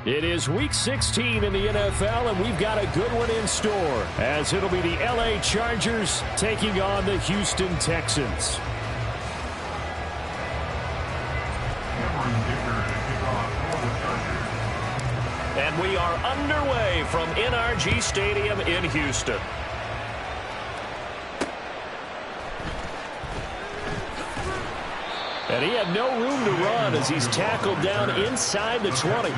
It is Week 16 in the NFL, and we've got a good one in store, as it'll be the LA Chargers taking on the Houston Texans. And we are underway from NRG Stadium in Houston. And he had no room to run as he's tackled down inside the 20.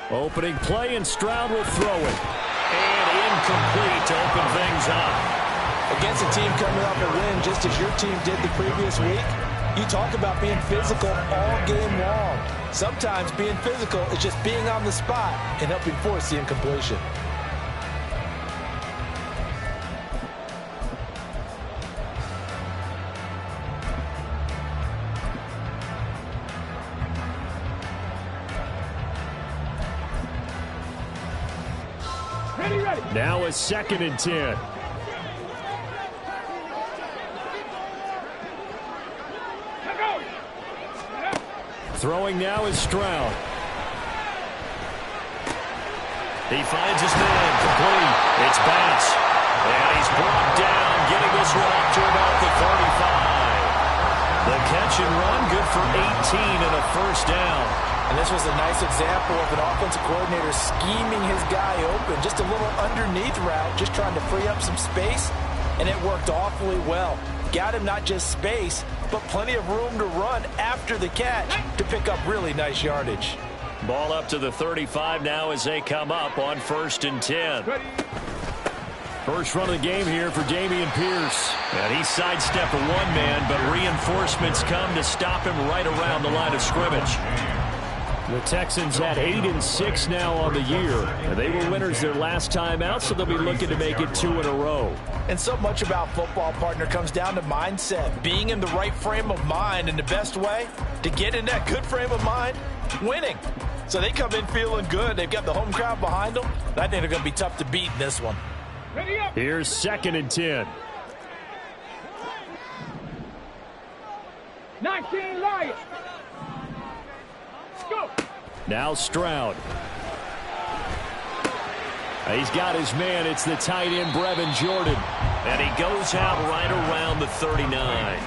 Opening play, and Stroud will throw it. And incomplete to open things up. Against a team coming off a win, just as your team did the previous week, you talk about being physical all game long. Sometimes being physical is just being on the spot and helping force the incompletion. Now a 2nd and 10. Throwing now is Stroud. He finds his man, complete. It's Bass. And he's brought down, getting this one up to about the 35. The catch and run, good for 18 and a first down. And this was a nice example of an offensive coordinator scheming his guy open. Just a little underneath route, just trying to free up some space, and it worked awfully well. Got him not just space, but plenty of room to run after the catch to pick up really nice yardage. Ball up to the 35 now as they come up on 1st and 10. First run of the game here for Dameon Pierce. And he sidestepped a one-man, but reinforcements come to stop him right around the line of scrimmage. The Texans at 8-6 now on the year. They were winners their last time out, so they'll be looking to make it 2 in a row. And so much about football, partner, comes down to mindset. Being in the right frame of mind, and the best way to get in that good frame of mind, winning. So they come in feeling good. They've got the home crowd behind them. I think they're going to be tough to beat in this one. Here's 2nd and 10. 19 Lions. Go. Now Stroud. He's got his man. It's the tight end, Brevin Jordan. And he goes out right around the 39.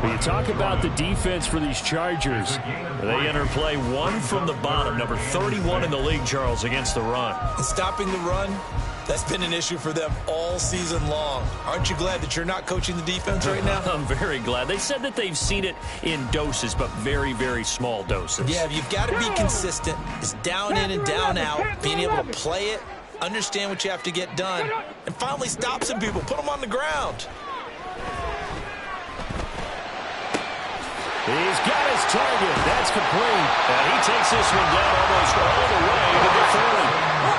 When you talk about the defense for these Chargers, they enter play 1 from the bottom, number 31 in the league, Charles, against the run. And stopping the run, that's been an issue for them all season long. Aren't you glad that you're not coaching the defense right now? I'm very glad. They said that they've seen it in doses, but very, very small doses. Yeah, you've got to be consistent. It's down in and down out, being able to play it, understand what you have to get done, and finally stop some people, put them on the ground. He's got his target. That's complete. And he takes this one down almost all the way to the 30.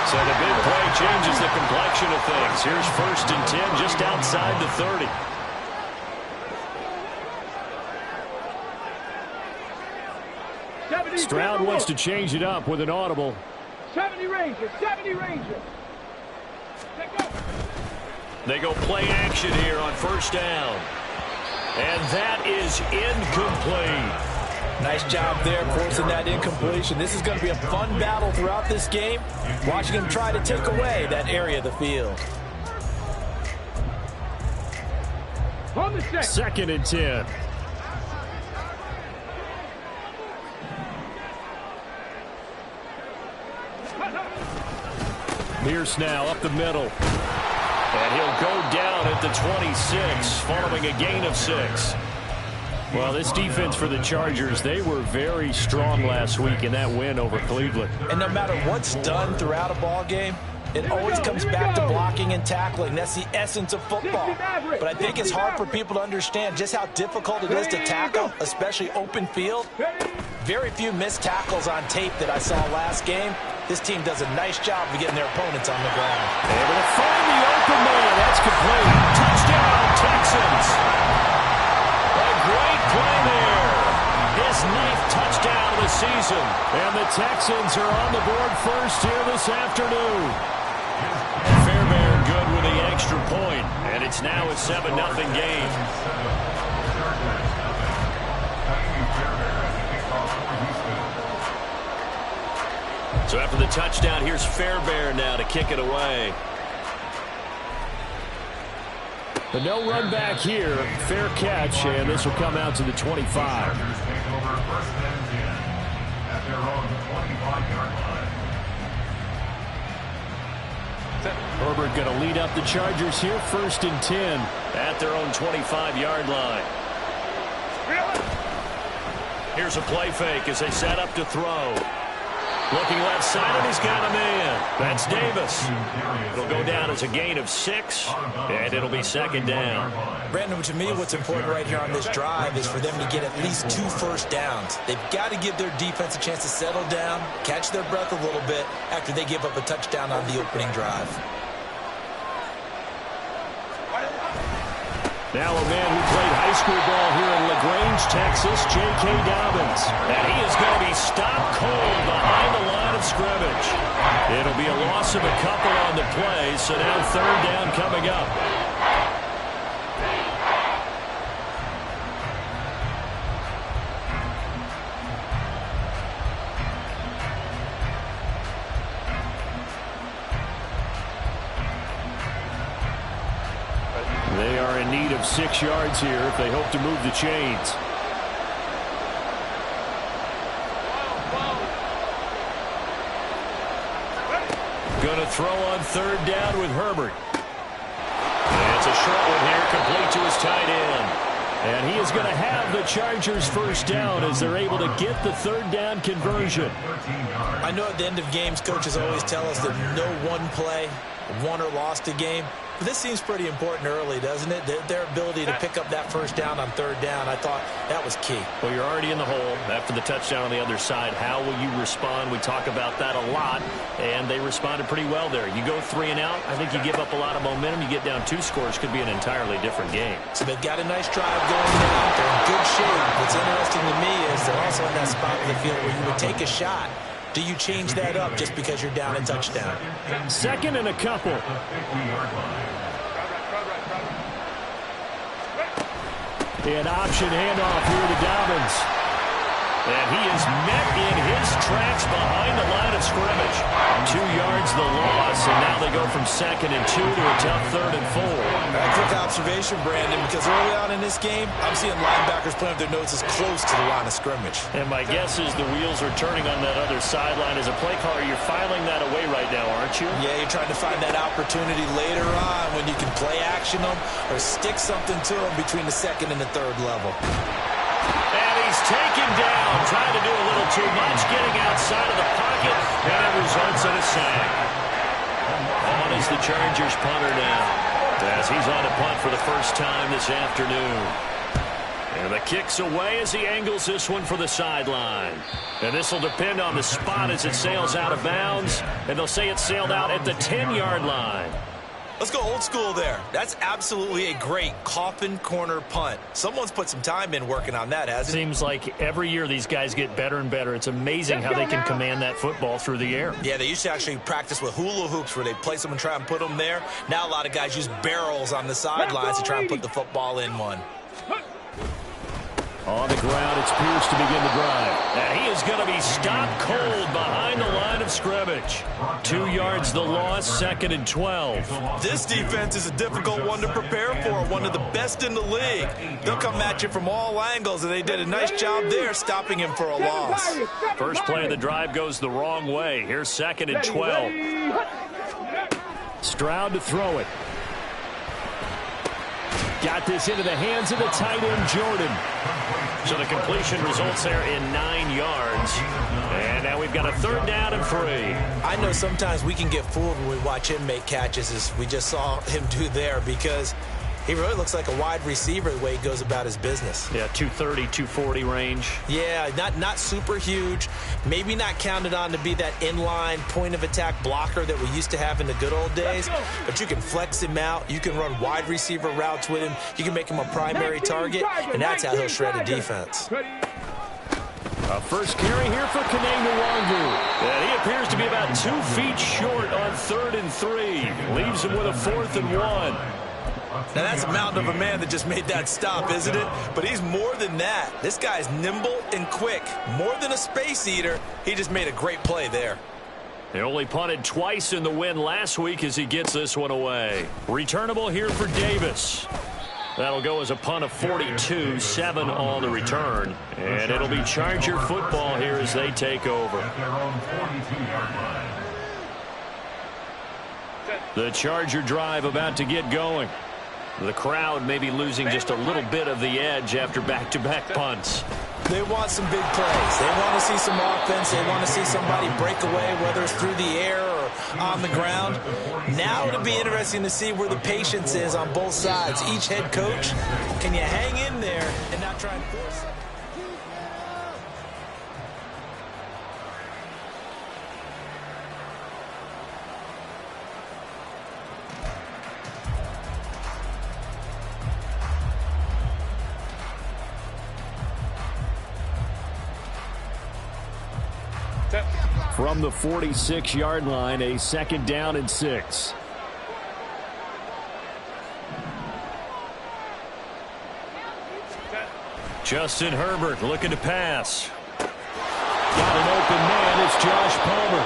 So the big play changes the complexion of things. Here's 1st and 10 just outside the 30. Stroud wants to change it up with an audible. 70 Rangers, 70 Rangers. They go play action here on 1st down. And that is incomplete. Nice job there forcing that incompletion. This is going to be a fun battle throughout this game. Watching him try to take away that area of the field. 2nd and 10. Pierce now up the middle. And he'll go down at the 26 following a gain of 6. Well, this defense for the Chargers, they were very strong last week in that win over Cleveland. And no matter what's done throughout a ball game, it always comes back to blocking and tackling. That's the essence of football. But I think it's hard for people to understand just how difficult it is to tackle, especially open field. Very few missed tackles on tape that I saw last game. This team does a nice job of getting their opponents on the ground. Able to find the complete. Touchdown, Texans. A great play there. His 9th touchdown of the season. And the Texans are on the board first here this afternoon. Fairbairn good with the extra point, and it's now a 7-0 game. So after the touchdown, here's Fairbairn now to kick it away. But no run back here. Fair catch, and this will come out to the 25. Herbert going to lead up the Chargers here, 1st and 10. At their own 25-yard line. Here's a play fake as they set up to throw. Looking left side, and he's got a man. That's Davis. It'll go down as a gain of 6, and it'll be 2nd down. Brandon, to me, what's important right here on this drive is for them to get at least 2 first downs. They've got to give their defense a chance to settle down, catch their breath a little bit after they give up a touchdown on the opening drive. Now a man who played high school ball here in LaGrange, Texas, J.K. Dobbins. And he is going to be stopped cold behind the line of scrimmage. It'll be a loss of a couple on the play, so now 3rd down coming up. They are in need of 6 yards here if they hope to move the chains. Going to throw on 3rd down with Herbert. And it's a short one here, complete to his tight end. And he is going to have the Chargers 1st down as they're able to get the 3rd down conversion. I know at the end of games, coaches always tell us that no one play won or lost a game. But this seems pretty important early, doesn't it? Their ability to pick up that 1st down on 3rd down, I thought that was key. Well, you're already in the hole after the touchdown on the other side. How will you respond? We talk about that a lot, and they responded pretty well there. You go 3 and out, I think you give up a lot of momentum. You get down 2 scores, could be an entirely different game. So they've got a nice drive going now. They're in good shape. What's interesting to me is they're also in that spot of the field where you would take a shot. Do you change that up just because you're down a touchdown? 2nd and a couple. An option handoff here to Dobbins. And he is met in his tracks behind the line of scrimmage. 2 yards the loss, and now they go from 2nd and 2 to a tough 3rd and 4. A quick observation, Brandon, because early on in this game, I'm seeing linebackers playing with their noses close to the line of scrimmage. And my guess is the wheels are turning on that other sideline. As a play caller, you're filing that away right now, aren't you? Yeah, you're trying to find that opportunity later on when you can play action them or stick something to them between the 2nd and the 3rd level. And he's taken down, trying to do a little too much, getting outside of the pocket, and it results in a sack. On is the Chargers punter now, as he's on a punt for the first time this afternoon. And the kick's away as he angles this one for the sideline. And this will depend on the spot as it sails out of bounds, and they'll say it sailed out at the 10-yard line. Let's go old school there. That's absolutely a great coffin corner punt. Someone's put some time in working on that, hasn't it? Seems like every year these guys get better and better. It's amazing how they can command that football through the air. Yeah, they used to actually practice with hula hoops where they place them and try and put them there. Now a lot of guys use barrels on the sidelines to try and put the football in one. On the ground, it's Pierce to begin the drive. And he is going to be stopped cold behind the line of scrimmage. 2 yards the loss, 2nd and 12. This defense is a difficult one to prepare for, one of the best in the league. They'll come at you from all angles, and they did a nice job there stopping him for a loss. First play of the drive goes the wrong way. Here's 2nd and 12. Stroud to throw it. Got this into the hands of the tight end, Jordan. So the completion results there in 9 yards. And now we've got a 3rd down and 3. I know sometimes we can get fooled when we watch him make catches, as we just saw him do there, because He really looks like a wide receiver the way he goes about his business. Yeah, 230, 240 range. Yeah, not super huge. Maybe not counted on to be that inline point-of-attack blocker that we used to have in the good old days. But you can flex him out. You can run wide receiver routes with him. You can make him a primary target, and that's how he'll shred a defense. A first carry here for Kene Nwangu. And he appears to be about 2 feet short on 3rd and 3. Leaves him with a 4th and 1. Now, that's a mountain of a man that just made that stop, isn't it? But he's more than that. This guy's nimble and quick. More than a space eater. He just made a great play there. They only punted twice in the win last week as he gets this one away. Returnable here for Davis. That'll go as a punt of 42, 7 on the return. And it'll be Charger football here as they take over. The Charger drive about to get going. The crowd may be losing just a little bit of the edge after back-to-back punts. They want some big plays. They want to see some offense. They want to see somebody break away, whether it's through the air or on the ground. Now it'll be interesting to see where the patience is on both sides. Each head coach, can you hang in there and not try and force it? From the 46-yard line, a 2nd down and 6. Justin Herbert looking to pass. Got an open man. It's Josh Palmer.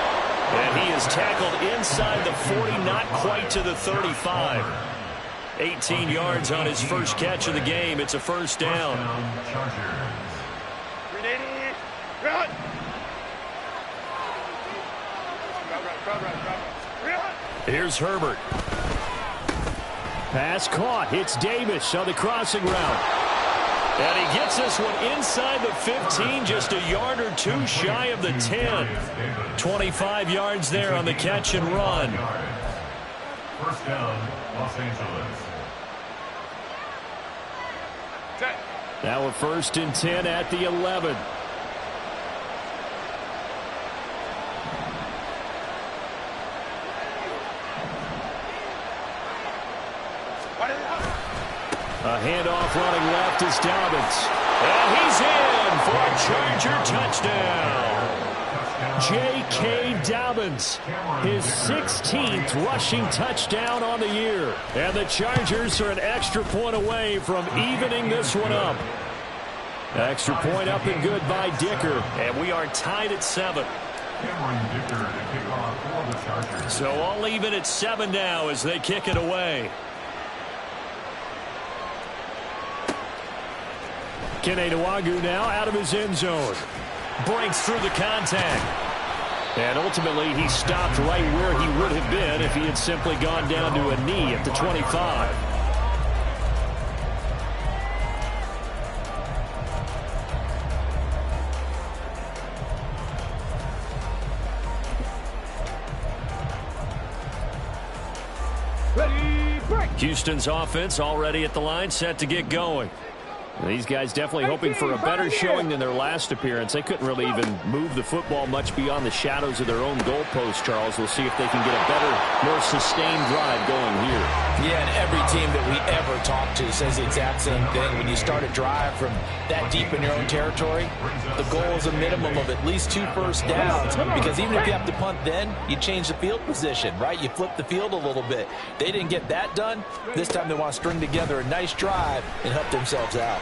And he is tackled inside the 40, not quite to the 35. 18 yards on his first catch of the game. It's a 1st down. Here's Herbert. Pass caught. It's Davis on the crossing route. And he gets this one inside the 15, just a yard or 2 shy of the 10. 25 yards there on the catch and run. 1st down, Los Angeles. Now a 1st and 10 at the 11. A handoff running left is Dobbins. And he's in for a Charger touchdown. J.K. Dobbins, his 16th rushing touchdown on the year. And the Chargers are an extra point away from evening this one up. Extra point up and good by Dicker. And we are tied at 7. So all even at 7 now as they kick it away. Kene Nwangu now out of his end zone. Breaks through the contact. And ultimately, he stopped right where he would have been if he had simply gone down to a knee at the 25. Houston's offense already at the line, set to get going. These guys definitely hoping for a better showing than their last appearance. They couldn't really even move the football much beyond the shadows of their own goalpost, Charles. We'll see if they can get a better, more sustained drive going here. Yeah, and every team that we ever talk to says the exact same thing. When you start a drive from that deep in your own territory, the goal is a minimum of at least 2 first downs, because even if you have to punt then, you change the field position, right? You flip the field a little bit. They didn't get that done. This time they want to string together a nice drive and help themselves out.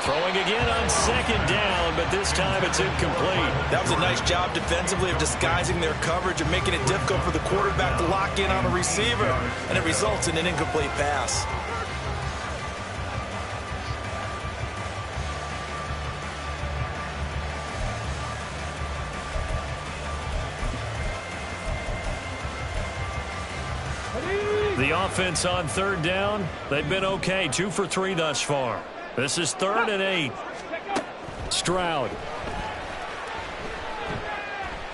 Throwing again on 2nd down, but this time it's incomplete. That was a nice job defensively of disguising their coverage and making it difficult for the quarterback to lock in on a receiver, and it results in an incomplete pass. The offense on 3rd down, they've been okay, 2 for 3 thus far. This is 3rd and 8. Stroud.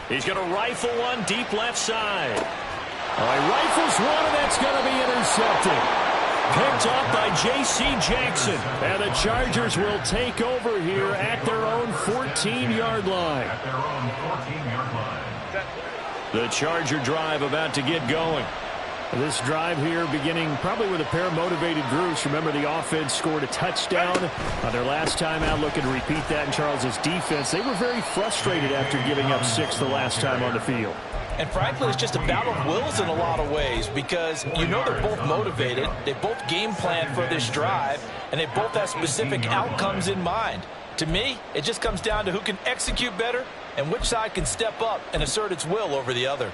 He's going to rifle one deep left side. All right, rifles one, and that's going to be intercepted. Picked up by J.C. Jackson. And the Chargers will take over here at their own 14-yard line. At their own 14-yard line. The Charger drive about to get going. This drive here beginning probably with a pair of motivated groups. Remember, the offense scored a touchdown their last time out. Looking to repeat that in Charles' defense. They were very frustrated after giving up 6 the last time on the field. And frankly, it's just a battle of wills in a lot of ways because you know they're both motivated. They both game plan for this drive, and they both have specific outcomes in mind. To me, it just comes down to who can execute better and which side can step up and assert its will over the other.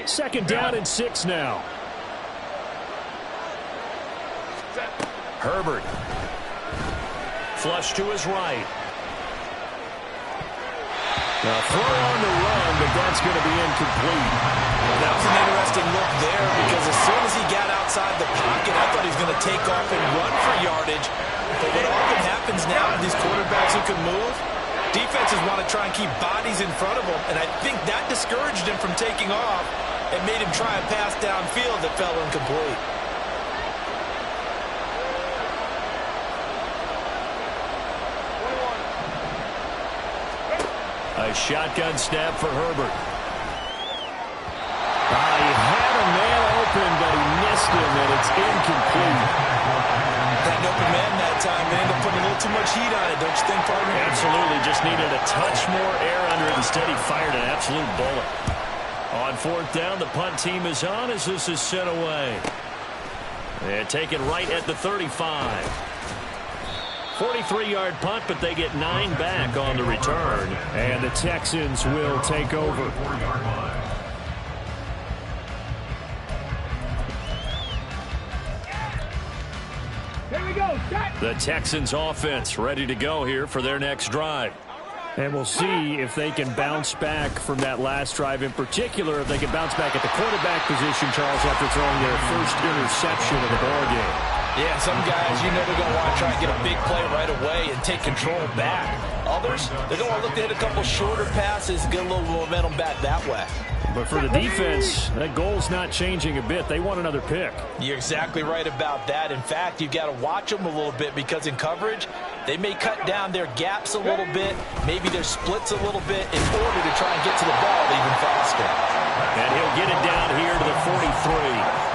Second down and 6 now. Herbert. Flush to his right. Now throw on the run, but that's going to be incomplete. That was an interesting look there because as soon as he got outside the pocket, I thought he was going to take off and run for yardage. But what often happens now with these quarterbacks who can move, defenses want to try and keep bodies in front of them, and I think that discouraged him from taking off and made him try a pass downfield that fell incomplete. A shotgun snap for Herbert. He had a man open, but he missed him, and it's incomplete. Had an open man that time. They ended up putting a little too much heat on it, don't you think, partner? Absolutely. Just needed a touch more air under it. Instead, he fired an absolute bullet. On fourth down, the punt team is on as this is sent away. They take it right at the 35. 43-yard punt, but they get 9 back on the return. And the Texans will take over. Here we go. Set. The Texans offense ready to go here for their next drive. And we'll see if they can bounce back from that last drive, in particular if they can bounce back at the quarterback position, Charles, after throwing their first interception of the ballgame. Yeah, some guys, you know they're going to want to try and get a big play right away and take control back. Others, they're going to want to look to hit a couple shorter passes, get a little momentum back that way. But for the defense, that goal's not changing a bit. They want another pick. You're exactly right about that. In fact, you've got to watch them a little bit because in coverage, they may cut down their gaps a little bit, maybe their splits a little bit in order to try and get to the ball even faster. And he'll get it down here to the 43.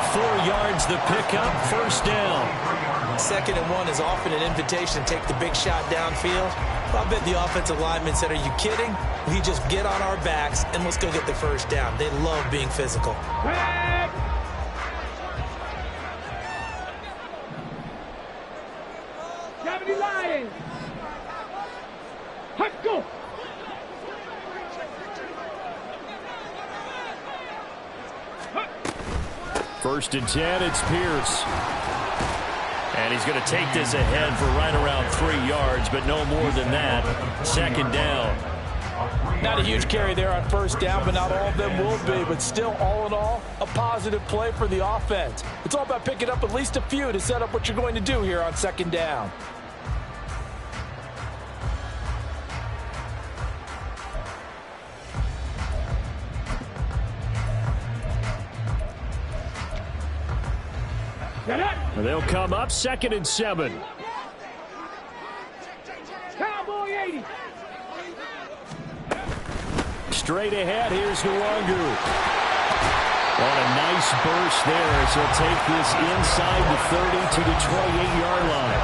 4 yards the pickup, first down. 2nd and 1 is often an invitation to take the big shot downfield. I bet the offensive lineman said, are you kidding? We just get on our backs and let's go get the first down. They love being physical. Red. Lions. Let's go. First and 10, it's Pierce. And he's going to take this ahead for right around 3 yards, but no more than that. 2nd down. Not a huge carry there on first down, but not all of them will be. But still, all in all, a positive play for the offense. It's all about picking up at least a few to set up what you're going to do here on 2nd down. They'll come up 2nd and 7. Cowboy 80. Straight ahead, here's Nwangu. On a nice burst there as he'll take this inside the 30 to the 28-yard line.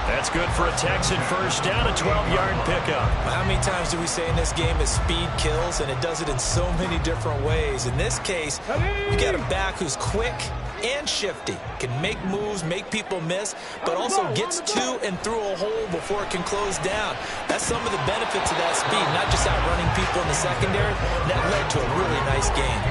That's good for a Texan first down, a 12-yard pickup. How many times do we say in this game that speed kills, and it does it in so many different ways. In this case, you got a back who's quick and shifty, can make moves, make people miss, but also gets to and through a hole before it can close down. That's some of the benefits of that speed, not just outrunning people in the secondary. That led to a really nice game.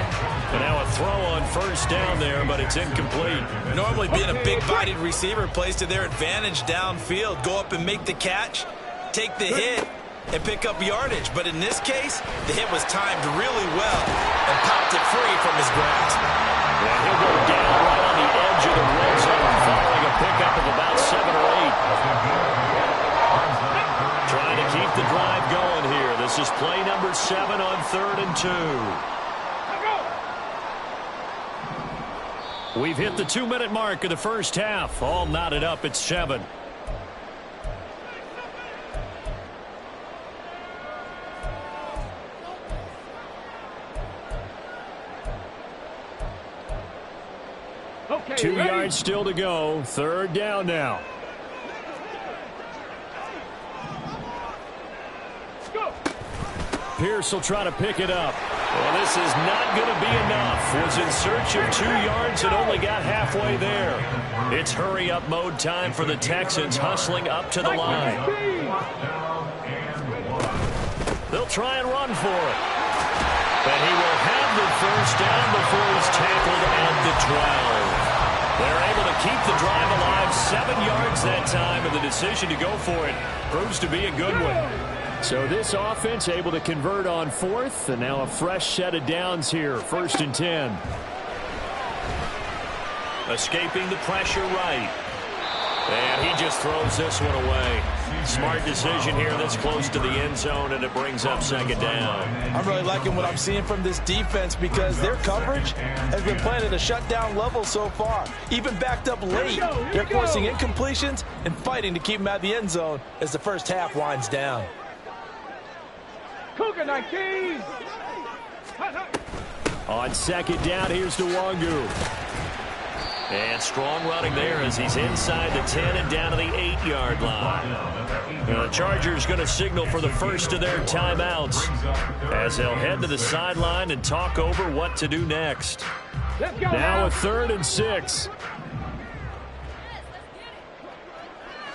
And now a throw on first down there, but it's incomplete. Normally being a big-bodied receiver plays to their advantage downfield. Go up and make the catch, take the hit, and pick up yardage. But in this case, the hit was timed really well and popped it free from his grasp. And he'll go down right on the edge of the red zone following 7 on 3rd and 2. We've hit the 2-minute mark of the first half. All knotted up at 7. Okay, 2 ready? yards still to go. 3rd down now. Go. Pierce will try to pick it up. Well, this is not going to be enough. Was in search of 2 yards and only got halfway there. It's hurry-up mode time for the Texans, hustling up to the line. They'll try and run for it. But he will have the first down before he's tackled at the 12. They're able to keep the drive alive, 7 yards that time, and the decision to go for it proves to be a good one. So this offense able to convert on 4th, and now a fresh set of downs here, 1st and 10. Escaping the pressure right. And he just throws this one away. Smart decision here that's close to the end zone, and it brings up 2nd down. I'm really liking what I'm seeing from this defense because their coverage has been playing at a shutdown level so far. Even backed up late, they're forcing incompletions and fighting to keep them out of the end zone as the first half winds down. Cougar 19. On 2nd down, here's Nwangu. And strong running there as he's inside the 10 and down to the 8-yard line. The Chargers going to signal for the first of their timeouts as they'll head to the sideline and talk over what to do next. Let's go. Now a 3rd and 6.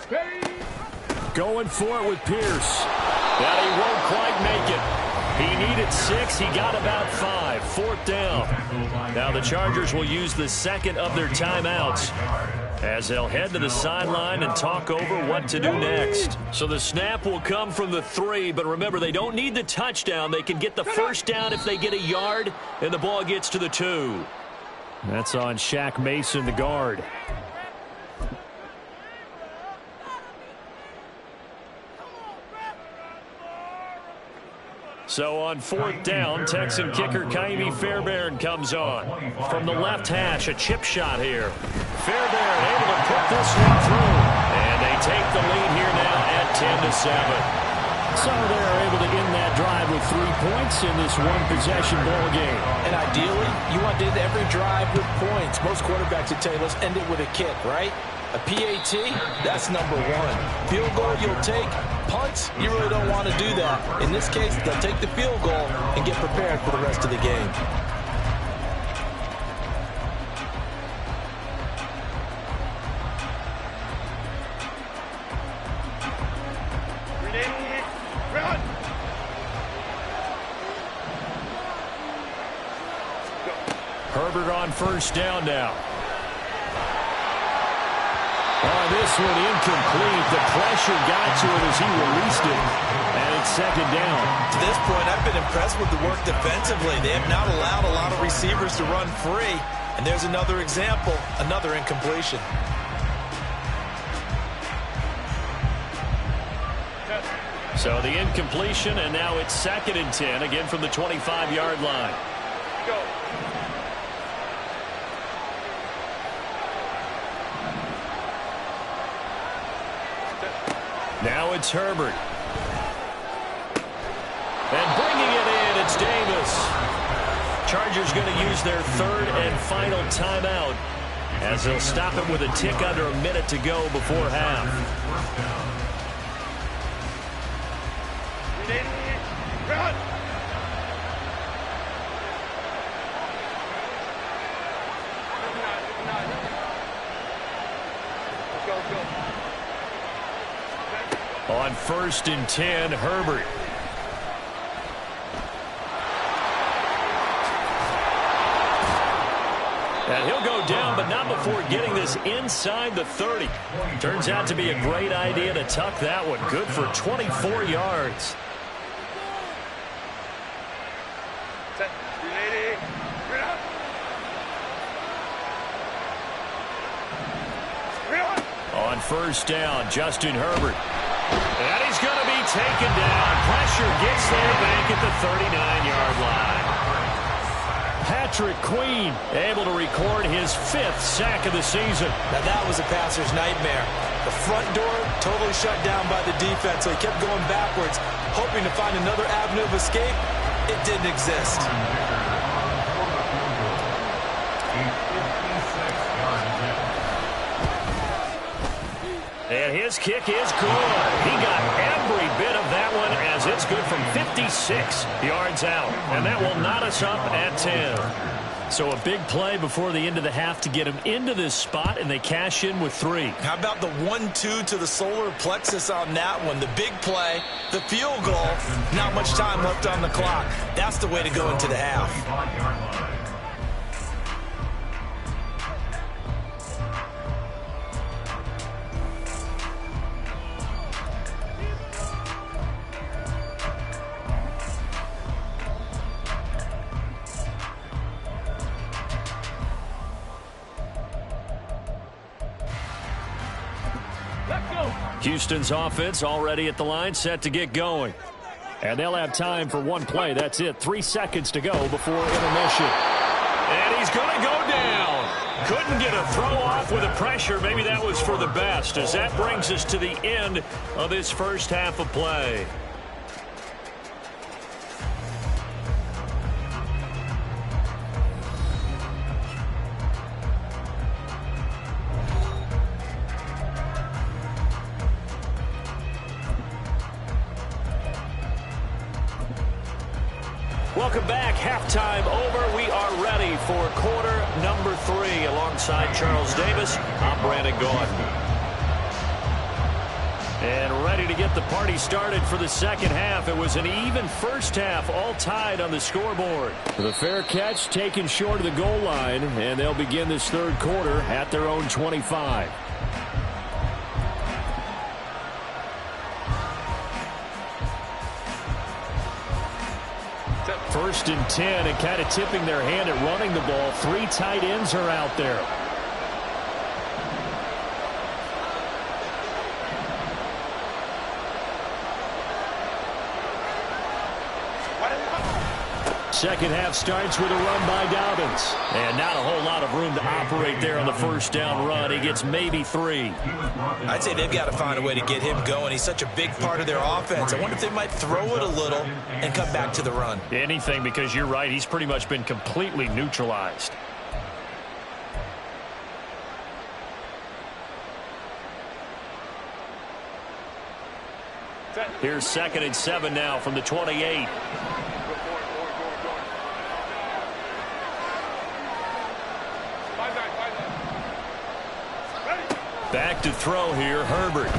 Ready? Going for it with Pierce. But he won't quite make it. He needed 6. He got about 5. 4th down. Now the Chargers will use the second of their timeouts as they'll head to the sideline and talk over what to do next. So the snap will come from the 3, but remember, they don't need the touchdown. They can get the first down if they get a yard, and the ball gets to the 2. That's on Shaq Mason, the guard. So on 4th down, Texan kicker Kaimi Fairbairn comes on. From the left hash, a chip shot here. Fairbairn able to put this one through. And they take the lead here now at 10-7. So they're able to end that drive with 3 points in this one-possession ball game. And ideally, you want to end every drive with points. Most quarterbacks would tell you, let's end it with a kick, right? A PAT, that's number 1. Field goal you'll take. Punts, you really don't want to do that. In this case, they'll take the field goal and get prepared for the rest of the game. Run. Herbert on 1st down now. Oh, this one incomplete. The pressure got to it as he released it. And it's 2nd down. To this point, I've been impressed with the work defensively. They have not allowed a lot of receivers to run free. And there's another example, another incompletion. So the incompletion, and now it's 2nd and 10, again from the 25-yard line. Go. Now it's Herbert. And bringing it in, it's Davis. Chargers going to use their 3rd and final timeout as they'll stop it with a tick under a minute to go before half. Run. On 1st and 10, Herbert. And he'll go down, but not before getting this inside the 30. Turns out to be a great idea to tuck that one. Good for 24 yards. Set. Ready. Run. On 1st down, Justin Herbert. And he's going to be taken down. Pressure pressure gets there back at the 39-yard line. Patrick Queen able to record his 5th sack of the season. Now that was a passer's nightmare. The front door totally shut down by the defense, so he kept going backwards, hoping to find another avenue of escape. It didn't exist. And his kick is good. He got every bit of that one as it's good from 56 yards out. And that will knot us up at 10. So a big play before the end of the half to get him into this spot, and they cash in with 3. How about the 1-2 to the solar plexus on that one? The big play, the field goal, not much time left on the clock. That's the way to go into the half. Houston's offense already at the line, set to get going. And they'll have time for one play. That's it. 3 seconds to go before intermission. And he's going to go down. Couldn't get a throw off with the pressure. Maybe that was for the best, as that brings us to the end of this first half of play. Welcome back. Halftime over. We are ready for quarter number 3. Alongside Charles Davis, I'm Brandon Gordon. And ready to get the party started for the second half. It was an even first half, all tied on the scoreboard. The fair catch taken short of the goal line, and they'll begin this third quarter at their own 25. First and 10, and kind of tipping their hand at running the ball. 3 tight ends are out there. Second half starts with a run by Dobbins. And not a whole lot of room to operate there on the first down run. He gets maybe 3. I'd say they've got to find a way to get him going. He's such a big part of their offense. I wonder if they might throw it a little and come back to the run. Anything, because you're right. He's pretty much been completely neutralized. Here's 2nd and 7 now from the 28. Back to throw here, Herbert.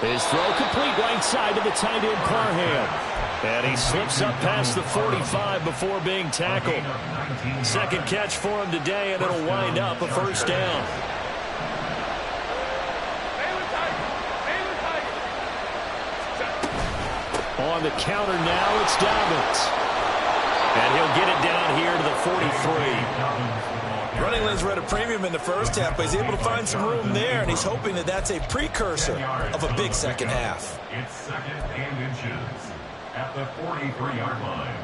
His throw complete right side to the tight end, Parham. And he slips up past the 45 before being tackled. Second catch for him today, and it'll wind up a first down. On the counter now, it's Dobbins. And he'll get it down here to the 43. Running lanes were at a premium in the first half, but he's able to find some room there, and he's hoping that that's a precursor of a big second half. It's 2nd and inches at the 43-yard line.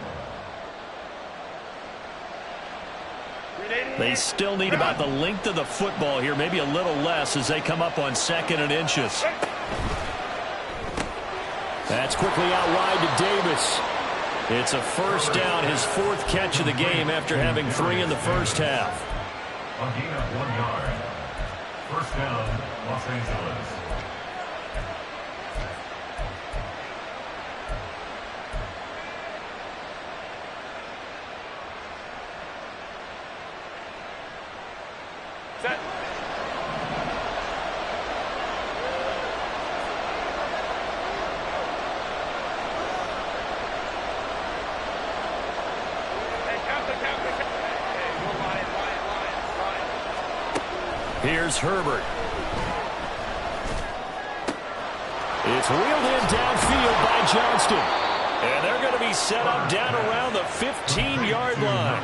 They still need about the length of the football here, maybe a little less as they come up on 2nd and inches. That's quickly out wide to Davis. It's a first down, his 4th catch of the game after having 3 in the first half. A gain of 1 yard. First down, Los Angeles. Set. Here's Herbert. It's wheeled in downfield by Johnston. And they're going to be set up down around the 15-yard line.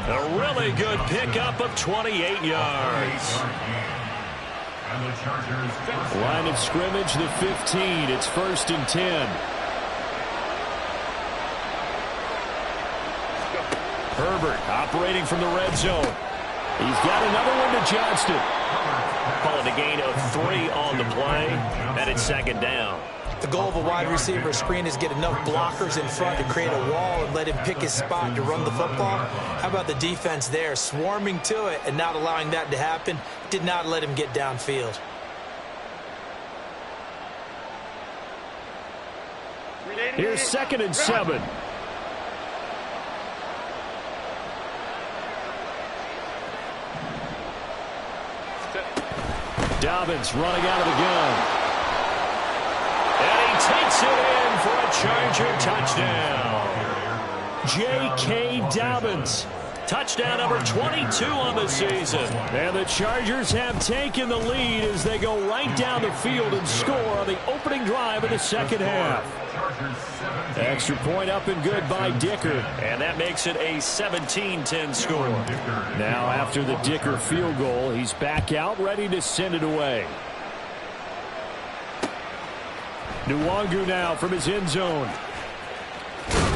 A really good pickup of 28 yards. And the Chargers. Line of scrimmage, the 15. It's 1st and 10. Herbert operating from the red zone. He's got another one to Johnston. Call it a gain of 3 on the play, and it's 2nd down. The goal of a wide receiver screen is get enough blockers in front to create a wall and let him pick his spot to run the football. How about the defense there, swarming to it and not allowing that to happen? Did not let him get downfield. Here's 2nd and 7. Dobbins running out of the gun. And he takes it in for a Charger touchdown. J.K. Dobbins. Touchdown number 22 on the season. And the Chargers have taken the lead as they go right down the field and score on the opening drive of the second half. Extra point up and good by Dicker. And that makes it a 17-10 score. Now after the Dicker field goal, he's back out ready to send it away. Nwangu now from his end zone.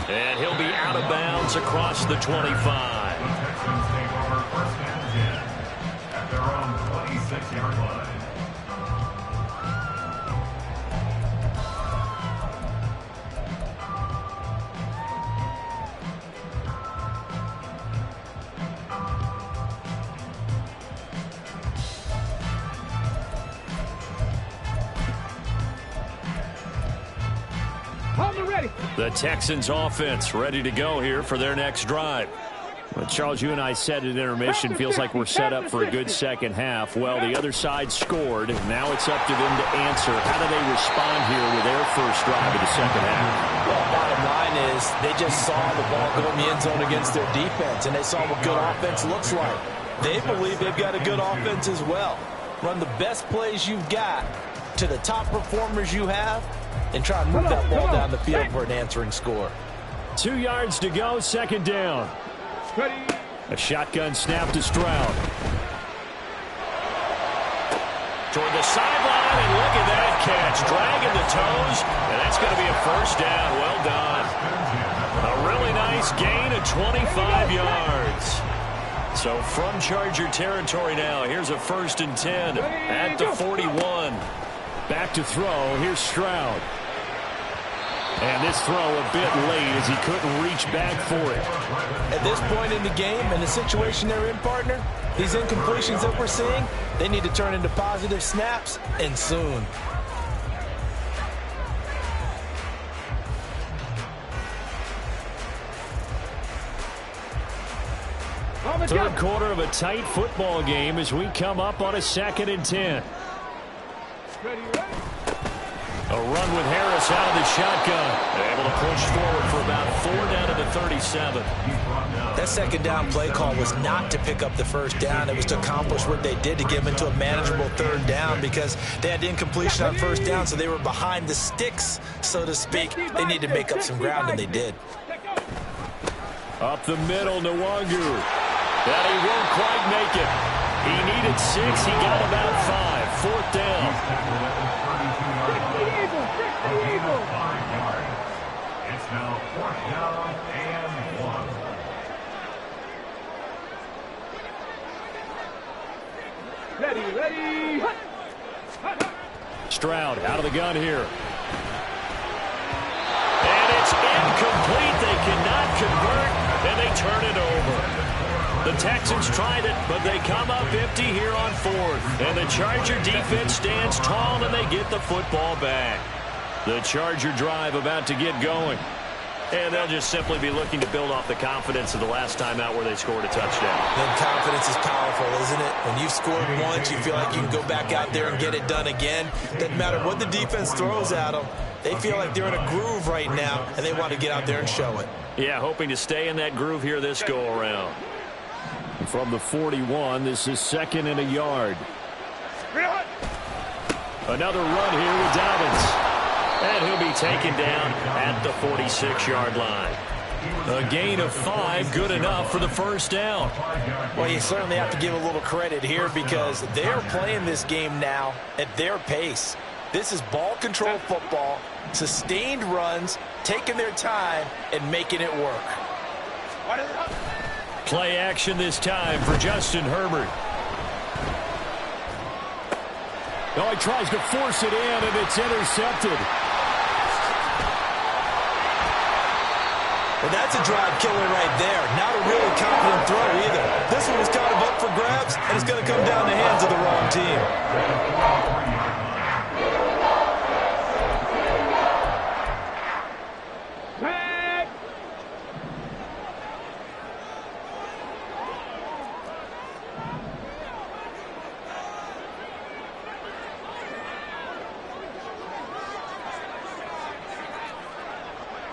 And he'll be out of bounds across the 25. Texans take over 1st and 10 at their own 26-yard line. The Texans offense ready to go here for their next drive. Well, Charles, you and I said at intermission, feels like we're set up for a good second half. Well, the other side scored. Now it's up to them to answer. How do they respond here with their first drive of the second half? Well, bottom line is they just saw the ball go in the end zone against their defense, and they saw what good offense looks like. They believe they've got a good offense as well. Run the best plays you've got to the top performers you have, and try and move that ball down the field for an answering score. 2 yards to go, 2nd down. A shotgun snap to Stroud. Toward the sideline, and look at that catch. Dragging the toes, and that's going to be a 1st down. Well done. A really nice gain of 25 yards. So from Charger territory now, here's a 1st and 10 at the 41. Back to throw. Here's Stroud. And this throw a bit late as he couldn't reach back for it. At this point in the game, and the situation they're in, partner, these incompletions that we're seeing, they need to turn into positive snaps, and soon. Third quarter of a tight football game as we come up on a 2nd and 10. A run with Harris out of the shotgun. Able to push forward for about 4 down to the 37. That 2nd down play call was not to pick up the 1st down. It was to accomplish what they did to get them into a manageable 3rd down because they had incompletion on 1st down, so they were behind the sticks, so to speak. They needed to make up some ground, and they did. Up the middle, Nwangu. That he won't quite make it. He needed 6. He got about 5. 4th down. It's now 4th down and 1. Ready. Stroud out of the gun here. And it's incomplete. They cannot convert, and they turn it over. The Texans tried it, but they come up empty here on 4th. And the Charger defense stands tall, and they get the football back. The Charger drive about to get going. And they'll just simply be looking to build off the confidence of the last time out where they scored a touchdown. Then confidence is powerful, isn't it? When you've scored once, you feel like you can go back out there and get it done again. Doesn't matter what the defense throws at them. They feel like they're in a groove right now, and they want to get out there and show it. Yeah, hoping to stay in that groove here this go-around. From the 41, this is 2nd and a yard. Another run here with Dobbins. And he'll be taken down at the 46-yard line. A gain of 5, good enough for the first down. Well, you certainly have to give a little credit here because they're playing this game now at their pace. This is ball control football, sustained runs, taking their time, and making it work. Play action this time for Justin Herbert. Oh, he tries to force it in, and it's intercepted. Well, that's a drive killer right there. Not a really confident throw either. This one was kind of up for grabs, and it's going to come down the hands of the wrong team.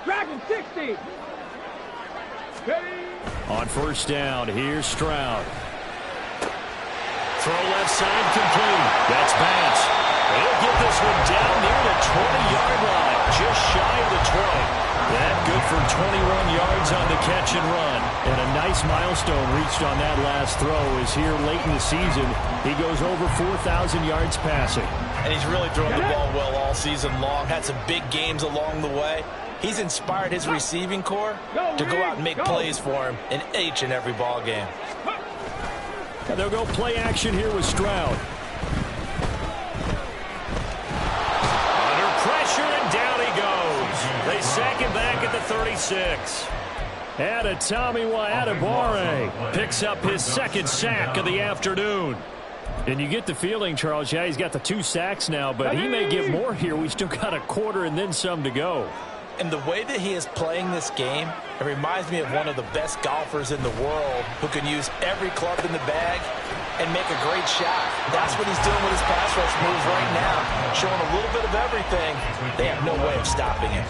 Dragon 60. On first down, here's Stroud. Throw left side complete. That's Bass. He'll get this one down near the 20-yard line, just shy of the 20. That good for 21 yards on the catch and run. And a nice milestone reached on that last throw is here late in the season. He goes over 4,000 yards passing. And he's really thrown the ball well all season long. Had some big games along the way. He's inspired his receiving corps to go out and make plays for him in each and every ball game. And they'll go play action here with Stroud. Under pressure, and down he goes. They sack him back at the 36. And Tommy Adebawore picks up his second sack of the afternoon. And you get the feeling, Charles, yeah, he's got the 2 sacks now, but he may get more here. We still got a quarter and then some to go. And the way that he is playing this game, it reminds me of one of the best golfers in the world who can use every club in the bag and make a great shot. That's what he's doing with his pass rush moves right now, showing a little bit of everything. They have no way of stopping him.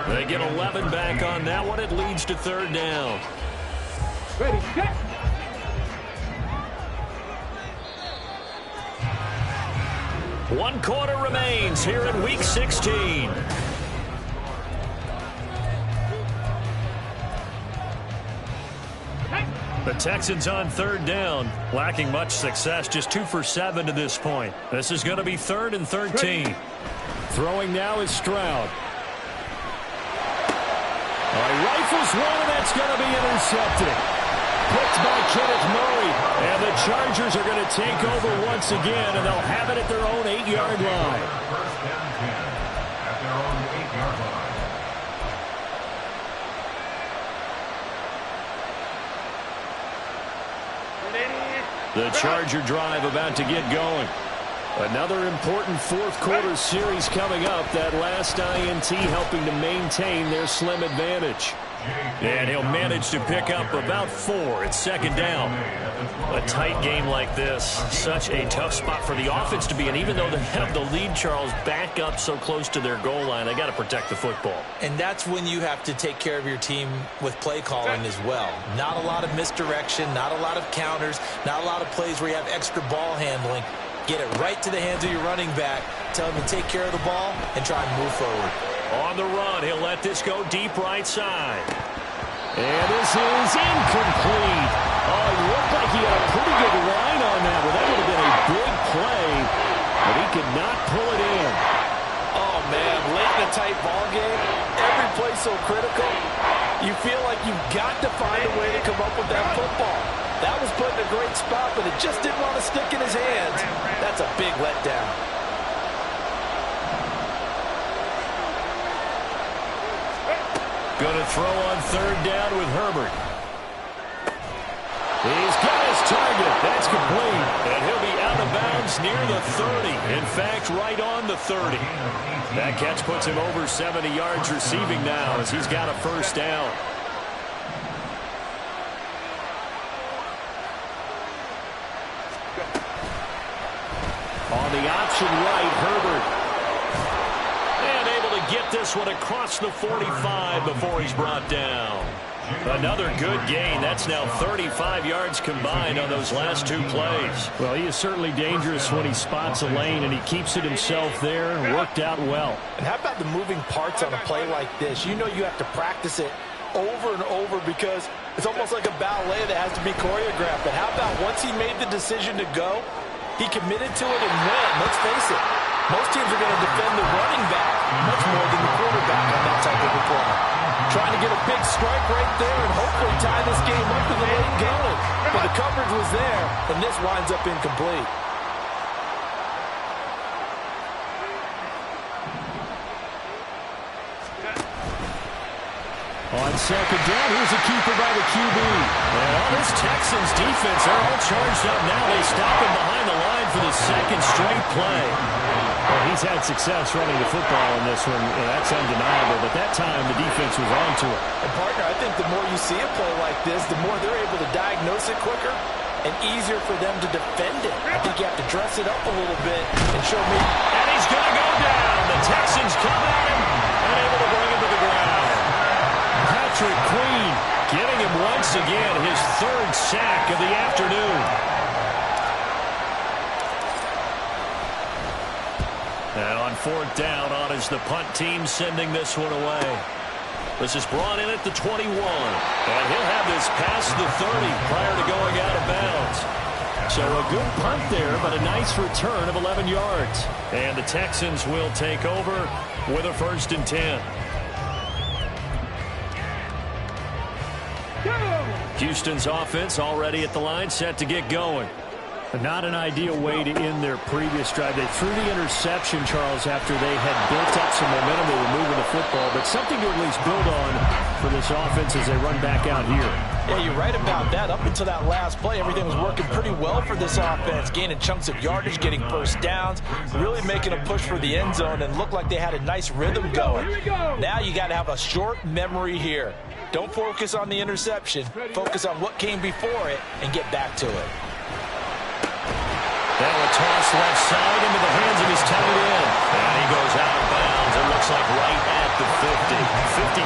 They get 11 back on that one. It leads to third down. Ready, set. One quarter remains here in Week 16. The Texans on third down, lacking much success, just 2 for 7 to this point. This is going to be 3rd and 13. Throwing now is Stroud. Rifles one, and that's going to be intercepted. Picked by Kenneth Murray. And the Chargers are going to take over once again, and they'll have it at their own 8-yard line. First down 10 at their own 8-yard line. The Charger drive about to get going. Another important fourth quarter series coming up. That last INT helping to maintain their slim advantage. And he'll manage to pick up about 4 at second down. A tight game like this, such a tough spot for the offense to be in. Even though they have the lead, Charles, back up so close to their goal line, they got to protect the football. And that's when you have to take care of your team with play calling as well. Not a lot of misdirection, not a lot of counters, not a lot of plays where you have extra ball handling. Get it right to the hands of your running back. Tell him to take care of the ball and try and move forward. On the run, he'll let this go deep right side. And this is incomplete. Oh, it looked like he had a pretty good line on that one. That would have been a big play, but he could not pull it in. Oh, man, late in a tight ball game, every play so critical. You feel like you've got to find a way to come up with that football. That was put in a great spot, but it just didn't want to stick in his hands. That's a big letdown. Going to throw on third down with Herbert. He's got his target. That's complete. And he'll be out of bounds near the 30. In fact, right on the 30. That catch puts him over 70 yards receiving now as he's got a first down. On the option right, Herbert. And able to get this one across the 45 before he's brought down. Another good gain. That's now 35 yards combined on those last 2 plays. Well, he is certainly dangerous when he spots a lane, and he keeps it himself there. Worked out well. And how about the moving parts on a play like this? You know you have to practice it over and over because it's almost like a ballet that has to be choreographed. But how about once he made the decision to go, he committed to it and went. Let's face it, most teams are going to defend the running back much more than the quarterback on that type of a play. Trying to get a big strike right there and hopefully tie this game up in the late going. But the coverage was there, and this winds up incomplete. On second down, here's a keeper by the QB. And all this Texans defense, they're all charged up now. They stop him behind the line for the second straight play. Well, he's had success running the football in this one. That's undeniable. But that time, the defense was on to it. And, partner, I think the more you see a play like this, the more they're able to diagnose it quicker and easier for them to defend it. I think you have to dress it up a little bit and show me. And he's going to go down. The Texans come at him and able to bring him to the ground. Patrick Queen getting him once again, his third sack of the afternoon. And on fourth down, on is the punt team sending this one away. This is brought in at the 21. And he'll have this past the 30 prior to going out of bounds. So a good punt there, but a nice return of 11 yards. And the Texans will take over with a 1st and 10. Houston's offense already at the line, set to get going. Not an ideal way to end their previous drive. They threw the interception, Charles, after they had built up some momentum. They were moving the football, but something to at least build on for this offense as they run back out here. Yeah, you're right about that. Up until that last play, everything was working pretty well for this offense, gaining chunks of yardage, getting first downs, really making a push for the end zone, and looked like they had a nice rhythm going. Now you got to have a short memory here. Don't focus on the interception. Focus on what came before it and get back to it. That will toss left side into the hands of his tight end. And he goes out of bounds. It looks like right at the 50.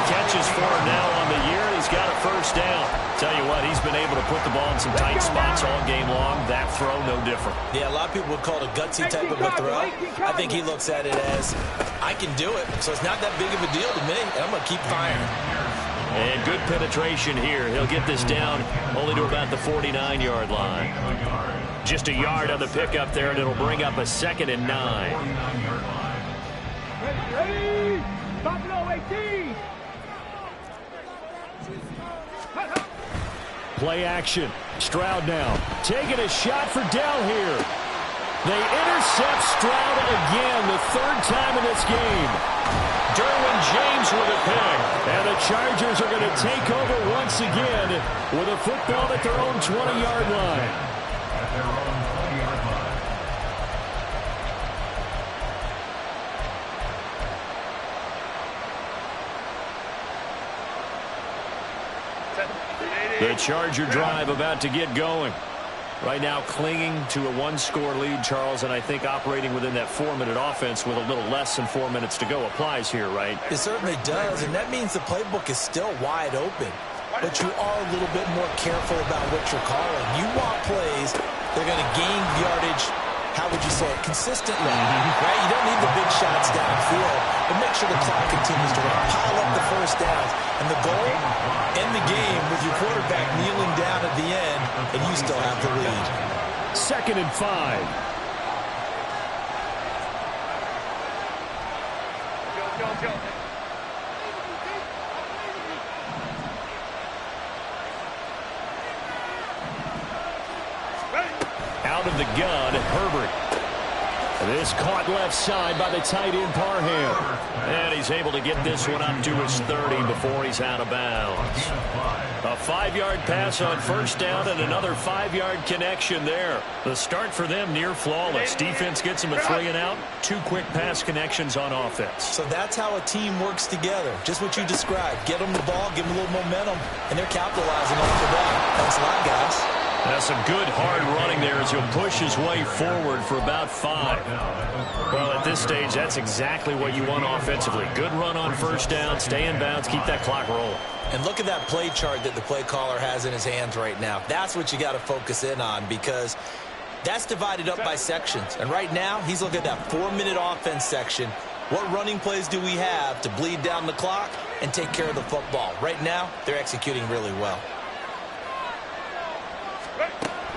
50 catches for him now on the year. He's got a first down. Tell you what, he's been able to put the ball in some tight spots all game long. That throw, no different. Yeah, a lot of people would call it a gutsy type of a throw. I think he looks at it as, I can do it, so it's not that big of a deal to me, and I'm going to keep firing. And good penetration here. He'll get this down only to about the 49-yard line. Just a yard on the pickup there, and it'll bring up a 2nd and 9. Ready, Buffalo 18. Play action. Stroud now taking a shot for Dell here. They intercept Stroud again, the 3rd time in this game. Derwin James with a pick. And the Chargers are going to take over once again with a football at their own 20-yard line. At their own 20-yard line. The Charger drive about to get going. Right now clinging to a 1-score lead, Charles, and I think operating within that 4-minute offense with a little less than 4 minutes to go applies here, right? It certainly does, and that means the playbook is still wide open. But you are a little bit more careful about what you're calling. You want plays, they're going to gain yardage, how would you say it, consistently, right? You don't need the big shots downfield, but make sure the clock continues to run. Pile up the first downs. And the goal, end the game with your quarterback kneeling down at the end, and you still have the lead. 2nd and 5. Go. Out of the gun, Herbert. This caught left side by the tight end Parham. And he's able to get this one up to his 30 before he's out of bounds. A 5-yard pass on first down and another 5-yard connection there. The start for them near flawless. Defense gets them a 3 and out. 2 quick pass connections on offense. So that's how a team works together. Just what you described. Get them the ball, give them a little momentum, and they're capitalizing off of that. Thanks a lot, guys. That's some good hard running there as he'll push his way forward for about 5. Well, at this stage, that's exactly what you want offensively. Good run on first down, stay in bounds, keep that clock rolling. And look at that play chart that the play caller has in his hands right now. That's what you got to focus in on because that's divided up by sections. And right now, he's looking at that 4-minute offense section. What running plays do we have to bleed down the clock? and take care of the football. Right now, they're executing really well.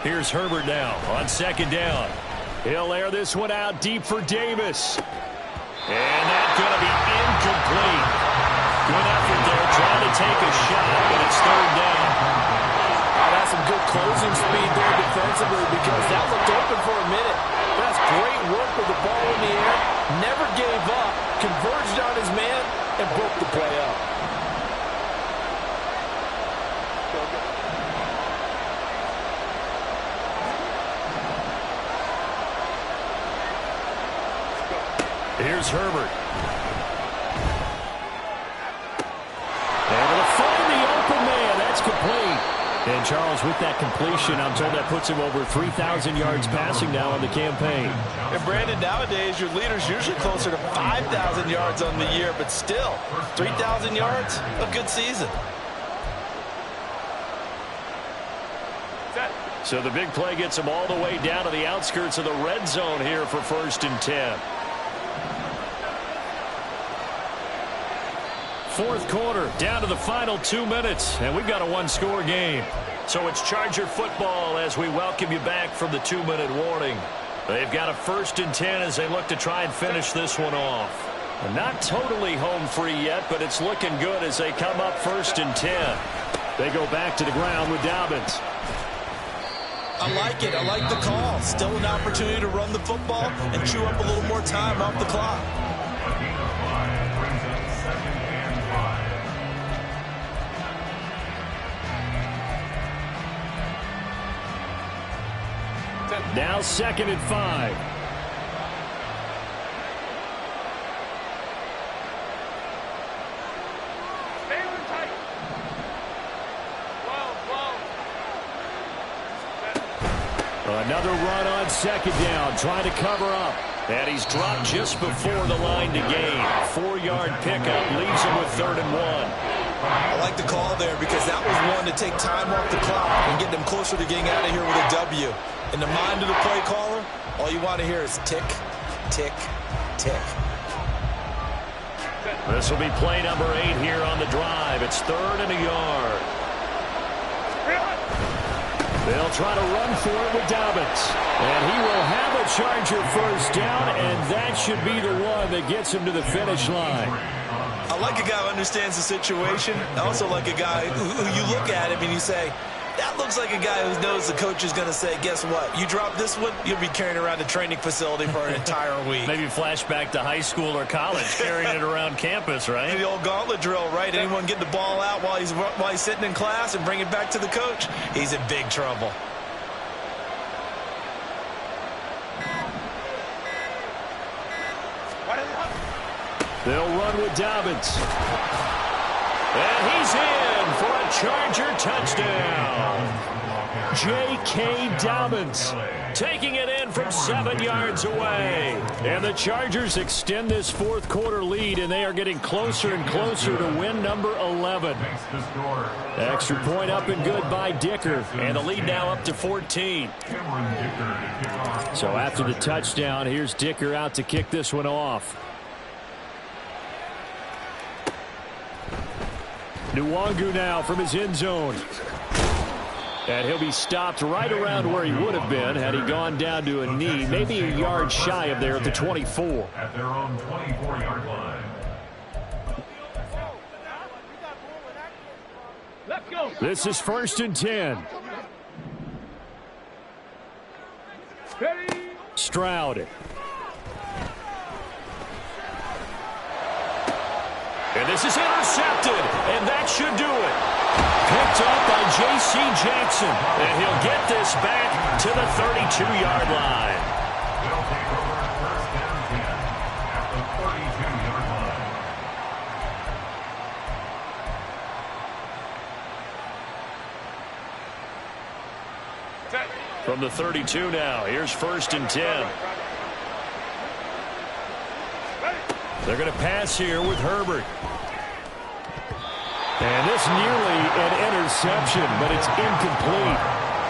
Here's Herbert now on second down. He'll air this one out deep for Davis. And that's going to be incomplete. Good effort there trying to take a shot, but it's third down. That's some good closing speed there defensively because that looked open for a minute. That's great work with the ball in the air. Never gave up. Converged on his man and broke the play up. Here's Herbert. Able to find the open man. That's complete. And Charles, with that completion, I'm told that puts him over 3,000 yards passing now on the campaign. And Brandon, nowadays your leader's usually closer to 5,000 yards on the year, but still, 3,000 yards, a good season. So the big play gets him all the way down to the outskirts of the red zone here for 1st and 10. Fourth quarter, down to the final 2 minutes, and we've got a one-score game. So it's Charger football as we welcome you back from the 2-minute warning. They've got a 1st and 10 as they look to try and finish this one off. Not totally home free yet, but it's looking good as they come up 1st and 10. They go back to the ground with Dobbins. I like it. I like the call. Still an opportunity to run the football and chew up a little more time off the clock. Now 2nd and 5. Another run on 2nd down, trying to cover up. And he's dropped just before the line to gain. 4-yard pickup leaves him with 3rd and 1. I like the call there because that was one to take time off the clock and get them closer to getting out of here with a W. In the mind of the play caller, all you want to hear is tick, tick, tick. This will be play number 8 here on the drive. It's 3rd and a yard. They'll try to run for it with Dobbins. And he will have a Charger 1st down, and that should be the one that gets him to the finish line. I like a guy who understands the situation. I also like a guy who you look at him and you say, that looks like a guy who knows the coach is going to say, guess what? You drop this one, you'll be carrying around a training facility for an entire week. Maybe flashback to high school or college, carrying it around campus, right? The old gauntlet drill, right? Anyone get the ball out while he's sitting in class and bring it back to the coach? He's in big trouble. They'll run with Dobbins. And he's in for a Charger touchdown. J.K. Dobbins taking it in from 7 yards away. And the Chargers extend this fourth quarter lead, and they are getting closer and closer to win number 11. Extra point up and good by Dicker. And the lead now up to 14. So after the touchdown, here's Dicker out to kick this one off. Nwangu now from his end zone. And he'll be stopped right around where he would have been had he gone down to a knee, maybe a yard shy of there at the 24. At their own 24-yard line. Let's go. This is 1st and 10. Ready. Stroud. And this is intercepted, and that should do it. Picked up by J.C. Jackson, and he'll get this back to the 32-yard line. They'll take over 1st and 10 at the 32-yard line. From the 32 now, here's 1st and 10. They're going to pass here with Herbert. And this nearly an interception, but it's incomplete.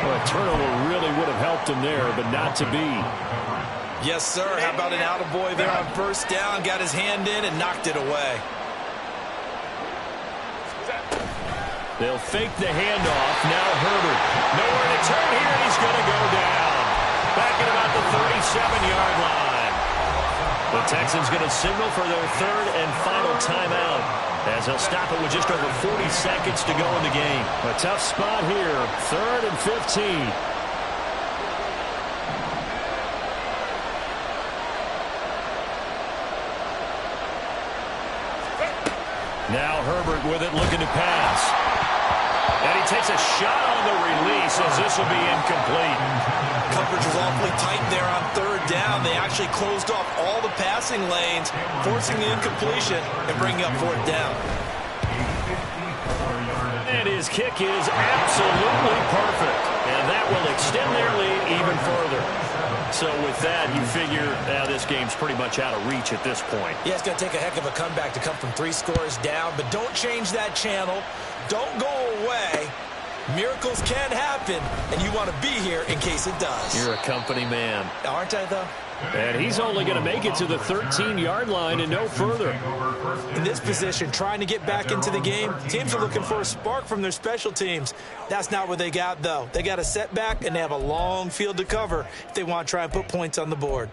Well, a turnover really would have helped him there, but not to be. Yes, sir. How about an attaboy there on 1st down? Got his hand in and knocked it away. They'll fake the handoff. Now Herbert. Nowhere to turn here. He's going to go down. Back at about the 37-yard line. The Texans going to signal for their third and final timeout, as they'll stop it with just over 40 seconds to go in the game. A tough spot here. 3rd and 15. Now Herbert with it, looking to pass. And he takes a shot on the release, as this will be incomplete. Coverage was awfully tight there on 3rd down. They actually closed off all the passing lanes, forcing the incompletion and bringing up 4th down. And his kick is absolutely perfect. And that will extend their lead even further. So with that, you figure this game's pretty much out of reach at this point. Yeah, it's going to take a heck of a comeback to come from 3 scores down, but don't change that channel. Don't go away. Miracles can happen, and you want to be here in case it does. You're a company man. Aren't I, though? And he's only going to make it to the 13-yard line and no further. In this position, trying to get back into the game, teams are looking for a spark from their special teams. That's not what they got, though. They got a setback, and they have a long field to cover if they want to try and put points on the board.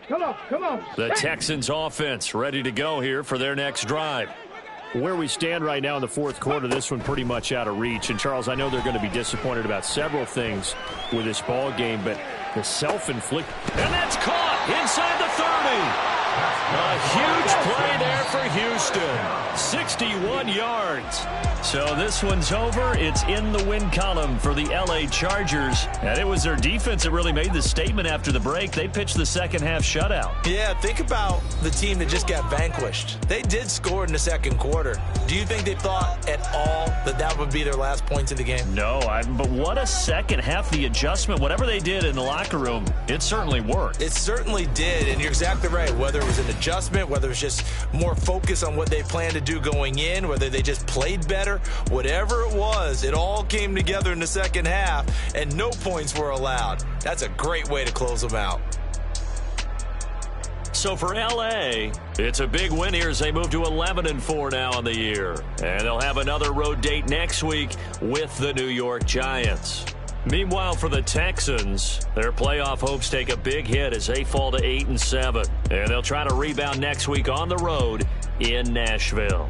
Come on. The Texans offense ready to go here for their next drive. Where we stand right now in the 4th quarter, this one pretty much out of reach. And, Charles, I know they're going to be disappointed about several things with this ball game, but the self-inflict. And that's caught inside the 30. A huge play there for Houston. 61 yards. So this one's over. It's in the win column for the L.A. Chargers. And it was their defense that really made the statement after the break. They pitched the second-half shutout. Yeah, think about the team that just got vanquished. They did score in the 2nd quarter. Do you think they thought at all that that would be their last points of the game? No, but what a second half. The adjustment, whatever they did in the locker room, it certainly worked. It certainly did, and you're exactly right. Whether it was an adjustment, whether it was just more focus on what they planned to do going in, whether they just played better, whatever it was, it all came together in the 2nd half, and no points were allowed. That's a great way to close them out. So for L.A., it's a big win here as they move to 11-4 now on the year. And they'll have another road date next week with the New York Giants. Meanwhile, for the Texans, their playoff hopes take a big hit as they fall to 8-7. And they'll try to rebound next week on the road in Nashville.